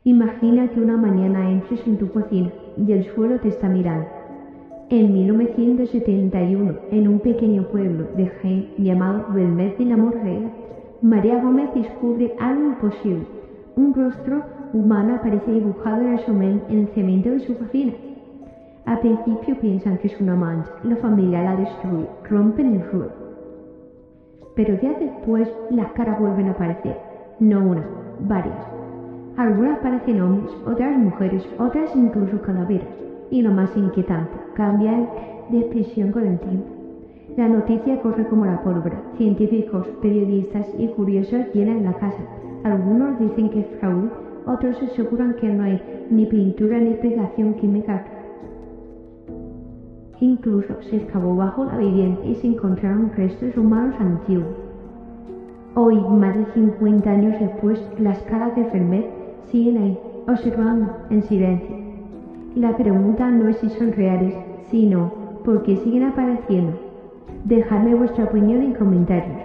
Imagina que una mañana entres en tu cocina y el suelo te está mirando. En 1971, en un pequeño pueblo de Jaén llamado Belmet de la Morrega, María Gómez descubre algo imposible. Un rostro humano aparece dibujado en el cemento de su cocina. Al principio piensan que es una mancha, la familia la destruye, rompen el suelo. Pero días después las caras vuelven a aparecer, no una, varias. Algunas parecen hombres, otras mujeres, otras incluso calaveras. Y lo más inquietante, cambian de expresión con el tiempo. La noticia corre como la pólvora. Científicos, periodistas y curiosos llenan la casa. Algunos dicen que es fraude, otros aseguran que no hay ni pintura ni explicación química. Incluso se excavó bajo la vivienda y se encontraron restos humanos antiguos. Hoy, más de 50 años después, las caras de Belmet siguen ahí, observando en silencio. La pregunta no es si son reales, sino por qué siguen apareciendo. Dejadme vuestra opinión en comentarios.